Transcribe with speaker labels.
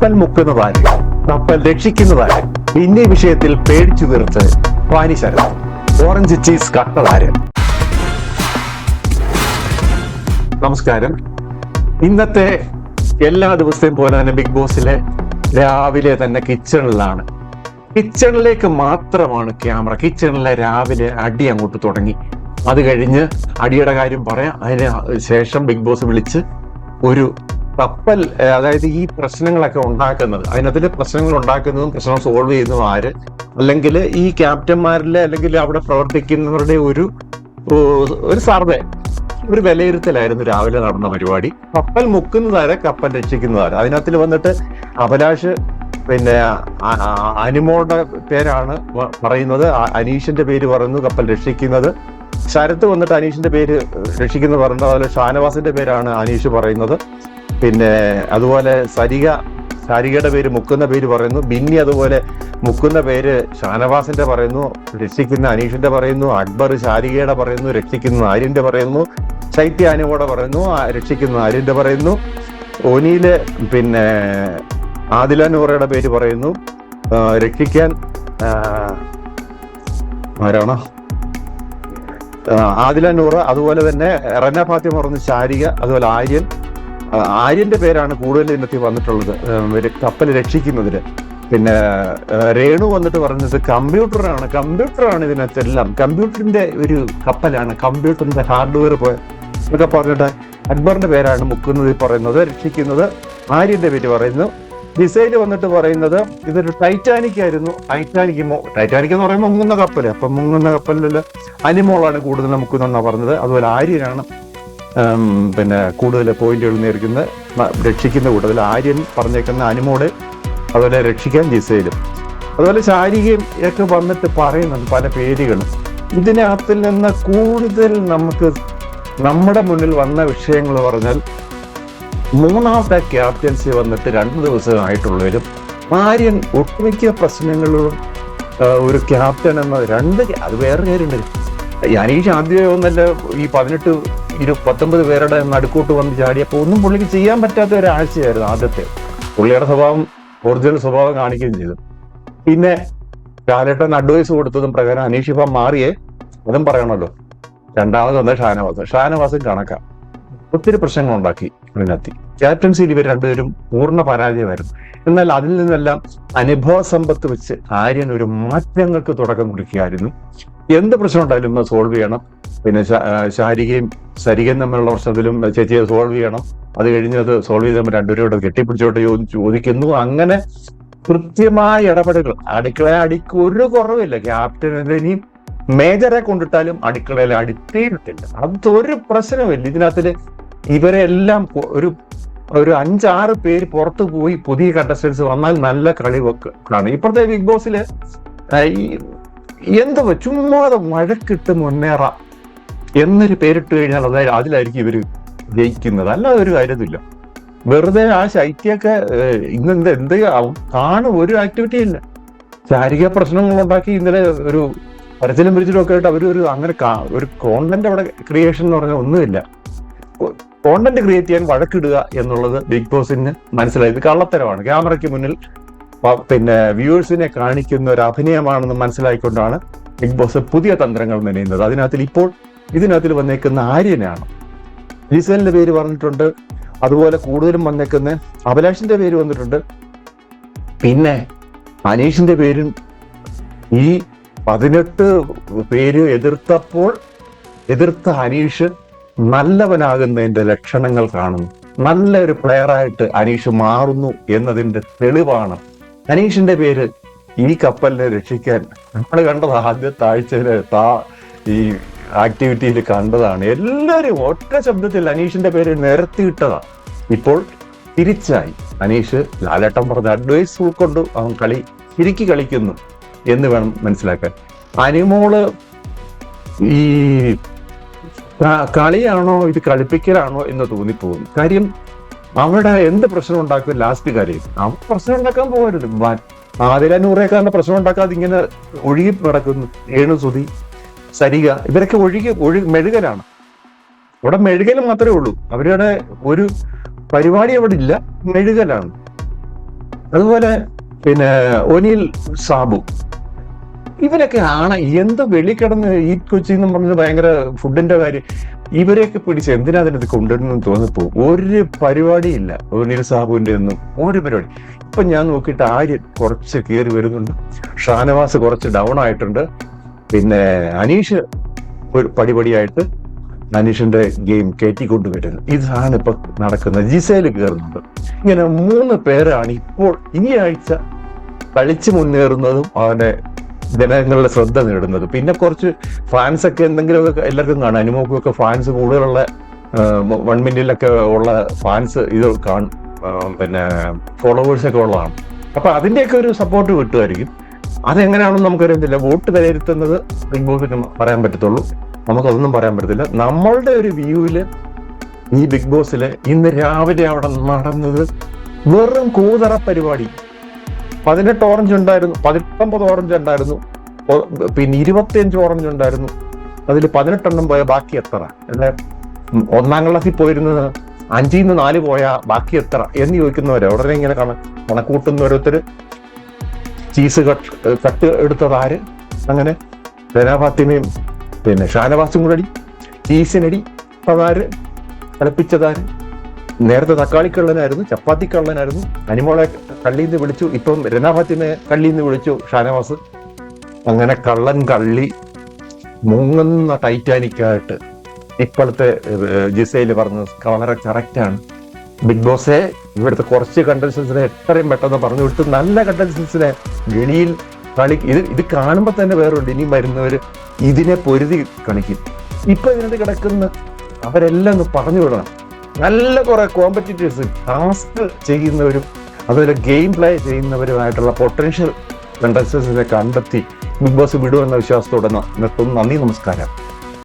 Speaker 1: കപ്പൽ മുക്കുന്നതാര്, കപ്പൽ രക്ഷിക്കുന്നതാര്, പിന്നെ വിഷയത്തിൽ പേടിച്ചു തീർത്ത് വാനി ശരത്, ഓറഞ്ച് ചീസ് കട്ടതാര്. നമസ്കാരം. ഇന്നത്തെ എല്ലാ ദിവസത്തെയും പോലെ തന്നെ ബിഗ് ബോസിലെ രാവിലെ തന്നെ കിച്ചണിലാണ്. കിച്ചണിലേക്ക് മാത്രമാണ് ക്യാമറ. കിച്ചണിലെ രാവിലെ അടി അങ്ങോട്ട് തുടങ്ങി. അത് കഴിഞ്ഞ് അടിയുടെ കാര്യം പറയാം. അതിന് ശേഷം ബിഗ് ബോസ് വിളിച്ച് ഒരു കപ്പൽ, അതായത് ഈ പ്രശ്നങ്ങളൊക്കെ ഉണ്ടാക്കുന്നത്, അതിനകത്ത് പ്രശ്നങ്ങൾ ഉണ്ടാക്കുന്നതും പ്രശ്നം സോൾവ് ചെയ്യുന്നതും ആര്, അല്ലെങ്കിൽ ഈ ക്യാപ്റ്റന്മാരിലെ അല്ലെങ്കിൽ അവിടെ പ്രവർത്തിക്കുന്നവരുടെ ഒരു സർവേ, ഒരു വിലയിരുത്തലായിരുന്നു രാവിലെ നടന്ന പരിപാടി. കപ്പൽ മുക്കുന്നതാരെ, കപ്പൽ രക്ഷിക്കുന്നതാരെ. അതിനകത്തിൽ വന്നിട്ട് അഭിലാഷ്, പിന്നെ അനിമോളുടെ പേരാണ് പറയുന്നത്, അനീഷിന്റെ പേര് പറയുന്നു കപ്പൽ രക്ഷിക്കുന്നത്. ശരത്ത് വന്നിട്ട് അനീഷിന്റെ പേര് രക്ഷിക്കുന്നത് പറയുന്നത്. അതുപോലെ ഷാനവാസിന്റെ പേരാണ് അനീഷ് പറയുന്നത്. പിന്നെ അതുപോലെ സാരികയുടെ പേര്, മുക്കുന്ന പേര് പറയുന്നു. ബിന്നി അതുപോലെ മുക്കുന്ന പേര് ഷാനവാസിന്റെ പറയുന്നു, രക്ഷിക്കുന്ന അനീഷിന്റെ പറയുന്നു. അക്ബർ ശാരികയുടെ പറയുന്നു, രക്ഷിക്കുന്ന ആര്യന്റെ പറയുന്നു. ശൈത്യ അനുവോടെ പറയുന്നു, രക്ഷിക്കുന്ന ആര്യന്റെ പറയുന്നു. ഒനിയില് പിന്നെ ആദില നൂറയുടെ പേര് പറയുന്നു, രക്ഷിക്കാൻ ആരാണോ ആദില നൂറ. അതുപോലെ തന്നെ റന ഫാത്തിമ പറഞ്ഞു ശാരിക. അതുപോലെ ആര്യന്റെ പേരാണ് കൂടുതൽ ഇന്നത്തിൽ വന്നിട്ടുള്ളത് കപ്പൽ രക്ഷിക്കുന്നതിന്. പിന്നെ രേണു വന്നിട്ട് പറഞ്ഞത് കമ്പ്യൂട്ടറാണ് ഇതിനകത്തെല്ലാം, കമ്പ്യൂട്ടറിന്റെ ഒരു കപ്പലാണ്, കമ്പ്യൂട്ടറിന്റെ ഹാർഡ്വെയർ എന്നൊക്കെ പറഞ്ഞിട്ട് അക്ബറിന്റെ പേരാണ് മുക്കുന്നത് പറയുന്നത്, രക്ഷിക്കുന്നത് ആര്യന്റെ പേര് പറയുന്നു. മിസൈൽ വന്നിട്ട് പറയുന്നത് ഇതൊരു ടൈറ്റാനിക് ആയിരുന്നു. ടൈറ്റാനിക് എന്ന് പറയുമ്പോൾ മുങ്ങുന്ന കപ്പല്. അപ്പൊ മുങ്ങുന്ന കപ്പലിൽ അനിമോളാണ് കൂടുതൽ മുക്കുന്നതെന്നാണ് പറഞ്ഞത്. അതുപോലെ ആര്യനാണ് പിന്നെ കൂടുതൽ പോയിന്റുകൾ നേരിടുന്നത്, രക്ഷിക്കുന്ന കൂടുതൽ. ആര്യൻ പറഞ്ഞേക്കുന്ന അനിമോള്, അതുപോലെ രക്ഷിക്കാൻ ജിസയിലും. അതുപോലെ ശാരികയും ഒക്കെ വന്നിട്ട് പറയുന്നുണ്ട് പല പേരുകളും. ഇതിനകത്തിൽ നിന്ന് കൂടുതൽ നമുക്ക് നമ്മുടെ മുന്നിൽ വന്ന വിഷയങ്ങൾ പറഞ്ഞാൽ, മൂന്നാമത്തെ ക്യാപ്റ്റൻസി വന്നിട്ട് 2 ദിവസമായിട്ടുള്ളവരും ആര്യൻ ഒട്ടുമിക്ക പ്രശ്നങ്ങളിലും ഒരു ക്യാപ്റ്റൻ എന്ന അത് വേറെ കാര്യമുണ്ട്. അനീഷ് ആദ്യമേ ഒന്നല്ല ഈ 18-19 പേരുടെ നടുക്കൂട്ട് വന്ന് ചാടിയപ്പോൾ ഒന്നും പുള്ളിക്ക് ചെയ്യാൻ പറ്റാത്ത ഒരാഴ്ചയായിരുന്നു ആദ്യത്തെ. പുള്ളിയുടെ സ്വഭാവം, ഒറിജിനൽ സ്വഭാവം കാണിക്കുകയും ചെയ്തു. പിന്നെ ലാലേട്ടൻ അഡ്വൈസ് കൊടുത്തതും പ്രകാരം അനീഷ് ഇപ്പം മാറിയേ, അതും പറയണല്ലോ. രണ്ടാമത് വന്ന ഷാനവാസും കണക്കാം. ഒത്തിരി പ്രശ്നങ്ങൾ ഉണ്ടാക്കി അതിനകത്ത്. ക്യാപ്റ്റൻസിയിൽ ഇവർ രണ്ടുപേരും പൂർണ്ണ പരാജയമായിരുന്നു. എന്നാൽ അതിൽ നിന്നെല്ലാം അനുഭവ സമ്പത്ത് വെച്ച് ആര്യൻ ഒരു മാറ്റങ്ങൾക്ക് തുടക്കം കുറിക്കുകയായിരുന്നു. എന്ത് പ്രശ്നം ഉണ്ടായാലും സോൾവ് ചെയ്യണം. പിന്നെ ശാരികയും സരികയും തമ്മിലുള്ള പ്രശ്നത്തിലും ചേച്ചിയെ സോൾവ് ചെയ്യണം. അത് കഴിഞ്ഞ് അത് സോൾവ് ചെയ്ത് രണ്ടുപേരോട് കെട്ടിപ്പിടിച്ചോട്ട് ചോദിക്കുന്നു. അങ്ങനെ കൃത്യമായ ഇടപെടലുകൾ. അടിക്ക് ഒരു കുറവില്ല. ക്യാപ്റ്റൻ ഇനിയും മേജറെ കൊണ്ടിട്ടാലും അടുക്കളയിൽ അടിത്തീരത്തില്ല. അതൊരു പ്രശ്നമില്ല. ഇതിനകത്ത് ഇവരെല്ലാം ഒരു 5-6 പേര് പുറത്തു പോയി പുതിയ കണ്ടസ്റ്റൻസ് വന്നാൽ നല്ല കളി വെക്കാണ്. ഇപ്പോഴത്തെ ബിഗ് ബോസില് എന്തുവാ ചുമ്മാതെ മഴക്കിട്ട് മുന്നേറാം എന്നൊരു പേരിട്ട് കഴിഞ്ഞാൽ അതിലായിരിക്കും ഇവര് ജയിക്കുന്നത്. അല്ലാതെ ഒരു കാര്യമില്ല. വെറുതെ ആ ശൈത്യൊക്കെ ഇന്നെന്ത് കാണും, ഒരു ആക്ടിവിറ്റി ഇല്ല. ശാരീരിക പ്രശ്നങ്ങളുണ്ടാക്കി ഇന്നലെ ഒരു പരച്ചിലും പിരിച്ചിലും ഒക്കെ ആയിട്ട് അവരൊരു അങ്ങനെ ഒരു കോണ്ടന്റ് അവിടെ ക്രിയേഷൻ എന്ന് പറഞ്ഞാൽ ഒന്നുമില്ല. കോണ്ടന്റ് ക്രിയേറ്റ് ചെയ്യാൻ വഴക്കിടുക എന്നുള്ളത് ബിഗ് ബോസിന് മനസ്സിലായി. ഇത് കള്ളത്തരമാണ്. ക്യാമറയ്ക്ക് മുന്നിൽ പിന്നെ വ്യൂവേഴ്സിനെ കാണിക്കുന്ന ഒരു അഭിനയമാണെന്ന് മനസ്സിലായിക്കൊണ്ടാണ് ബിഗ് ബോസ് പുതിയ തന്ത്രങ്ങൾ മെനയുന്നത്. ഇതിനകത്തിൽ വന്നേക്കുന്ന ആര്യനാണ്. ജിസലിന്റെ പേര് പറഞ്ഞിട്ടുണ്ട്. അതുപോലെ കൂടുതലും വന്നേക്കുന്ന അഭിലാഷിന്റെ പേര് വന്നിട്ടുണ്ട്. പിന്നെ അനീഷിന്റെ പേരും. ഈ 18 പേര് എതിർത്ത അനീഷ് നല്ലവനാകുന്നതിന്റെ ലക്ഷണങ്ങൾ കാണുന്നു. നല്ലൊരു പ്ലെയറായിട്ട് അനീഷ് മാറുന്നു എന്നതിന്റെ തെളിവാണ്. അനീഷിന്റെ പേര് ഈ കപ്പലിനെ രക്ഷിക്കാൻ നമ്മൾ കണ്ടത് ആദ്യത്തെ ആഴ്ചയിലെ ഈ ആക്ടിവിറ്റിയിൽ കണ്ടതാണ്. എല്ലാവരും ഒറ്റ ശബ്ദത്തിൽ അനീഷിന്റെ പേര് നിരത്തിയിട്ടതാണ്. ഇപ്പോൾ തിരിച്ചായി. അനീഷ് ലാലേട്ടൻ പറഞ്ഞ അഡ്വൈസ് ഉൾക്കൊണ്ട് അവൻ ശരിക്ക് കളിക്കുന്നു എന്ന് വേണം മനസ്സിലാക്കാൻ. അനിമോള് ഈ കളിയാണോ ഇത് കളിപ്പിക്കലാണോ എന്ന് തോന്നിപ്പോകും. കാര്യം അവിടെ എന്ത് പ്രശ്നം ഉണ്ടാക്കും ലാസ്റ്റ് കാര്യം. അവൻ പ്രശ്നം ഉണ്ടാക്കാൻ പോകരുത്. ആദില നൂറേക്കാരന്റെ പ്രശ്നം ഉണ്ടാക്കാതെ ഇങ്ങനെ ഒഴുകി നടക്കുന്നു. സുധി, സരിക ഇവരൊക്കെ മെഴുകലാണ്. അവിടെ മെഴുകൽ മാത്രമേ ഉള്ളൂ. അവരുടെ ഒരു പരിപാടി അവിടെ ഇല്ല, മെഴുകലാണ്. അതുപോലെ പിന്നെ ഒനിൽ സാബു, ഇവരൊക്കെ ആണ് എന്ത് വെളിക്കിടന്ന് ഈ കൊച്ചി എന്ന് പറഞ്ഞത് ഭയങ്കര ഫുഡിന്റെ കാര്യം. ഇവരെയൊക്കെ പിടിച്ച് എന്തിനാ അതിനകത്ത് കൊണ്ടുവരുന്നു തോന്നിപ്പോ. ഒരു പരിപാടിയില്ല ഒനിൽ സാബുവിന്റെ ഒന്നും, ഒരു പരിപാടി. ഇപ്പൊ ഞാൻ നോക്കിയിട്ട് ആര്യൻ കുറച്ച് കയറി വരുന്നുണ്ട്, ഷാനവാസ് കുറച്ച് ഡൗൺ ആയിട്ടുണ്ട്, പിന്നെ അനീഷ് ഒരു പടിപടിയായിട്ട് അനീഷിന്റെ ഗെയിം കയറ്റിക്കൊണ്ടുവരുന്നു. ഇതാണ് ഇപ്പൊ നടക്കുന്നത്. ജിസേല് കയറുന്നുണ്ട്. ഇങ്ങനെ 3 പേരാണ് ഇപ്പോൾ ഈ ആഴ്ച കളിച്ച് മുന്നേറുന്നതും അവന്റെ ജനങ്ങളുടെ ശ്രദ്ധ നേടുന്നത്. പിന്നെ കുറച്ച് ഫാൻസ് ഒക്കെ എന്തെങ്കിലുമൊക്കെ എല്ലാവർക്കും കാണാം. അനുമോക്കൊക്കെ ഫാൻസ് കൂടുതലുള്ള 1 മില്യണിലൊക്കെ ഉള്ള ഫാൻസ് ഇത് കാണും, പിന്നെ ഫോളോവേഴ്സ് ഒക്കെ ഉള്ളതാണ്. അപ്പൊ അതിന്റെയൊക്കെ ഒരു സപ്പോർട്ട് കിട്ടുമായിരിക്കും. അതെങ്ങനെയാണെന്ന് നമുക്കറിയത്തില്ല. വോട്ട് വിലയിരുത്തുന്നത് ബിഗ് ബോസിന് പറയാൻ പറ്റത്തുള്ളൂ, നമുക്കതൊന്നും പറയാൻ പറ്റത്തില്ല. നമ്മളുടെ ഒരു വ്യൂവില് ഈ ബിഗ് ബോസില് ഇന്ന് രാവിലെ അവിടെ നടന്നത് വെറും കൂതറ പരിപാടി. 18 ഓറഞ്ച് ഉണ്ടായിരുന്നു, 19 ഓറഞ്ച് ഉണ്ടായിരുന്നു, പിന്നെ 25 ഓറഞ്ച് ഉണ്ടായിരുന്നു. അതിൽ 18 എണ്ണം പോയ ബാക്കി എത്ര? അല്ലെ 1-ാം ക്ലാസ്സിൽ പോയിരുന്നത് 5-ൽ നിന്ന് 4 പോയാ ബാക്കി എത്ര എന്ന് ചോദിക്കുന്നവരെ ഉടനെ ഇങ്ങനെ കണക്കൂട്ടുന്ന ഓരോരുത്തര്. ചീസ് കട്ട് എടുത്തതാര്? അങ്ങനെ ഫാത്തിമയും പിന്നെ ഷാനവാസും കൂടെ അടി, ചീസിനടി അതാര്, കളിപ്പിച്ചതാര്? നേരത്തെ തക്കാളിക്കള്ളനായിരുന്നു, ചപ്പാത്തിക്കള്ളനായിരുന്നു, അനിമോളെ കള്ളിന്ന് വിളിച്ചു, ഇപ്പം ഫാത്തിമയെ കള്ളിന്ന് വിളിച്ചു ഷാനവാസ്. അങ്ങനെ കള്ളൻ കള്ളി മുങ്ങുന്ന ടൈറ്റാനിക്കായിട്ട് ഇപ്പോഴത്തെ ജിസയില് പറഞ്ഞത് വളരെ കറക്റ്റാണ്. ബിഗ് ബോസെ ഇവിടുത്തെ കുറച്ച് കണ്ടസ്റ്റൻസിനെ എത്രയും പെട്ടെന്ന് പറഞ്ഞു വിട്ട് നല്ല കണ്ടസ്റ്റൻസിനെ വെളിയിൽ ഇത് കാണുമ്പോൾ തന്നെ വേറുണ്ട്. ഇനിയും വരുന്നവര് ഇതിനെ പൊരുതി കളിക്കും. ഇപ്പൊ ഇതിനകത്ത് കിടക്കുന്ന അവരെല്ലാം ഒന്ന് പറഞ്ഞു വിടണം. നല്ല കുറെ കോമ്പറ്റീറ്റേഴ്സ്, ടാസ്ക് ചെയ്യുന്നവരും അതുപോലെ ഗെയിം പ്ലേ ചെയ്യുന്നവരുമായിട്ടുള്ള പൊട്ടൻഷ്യൽ കണ്ടസ്റ്റൻസിനെ കണ്ടെത്തി ബിഗ് ബോസ് വിടുമെന്ന വിശ്വാസത്തോടെ നിർത്തുന്നു. നന്ദി, നമസ്കാരം.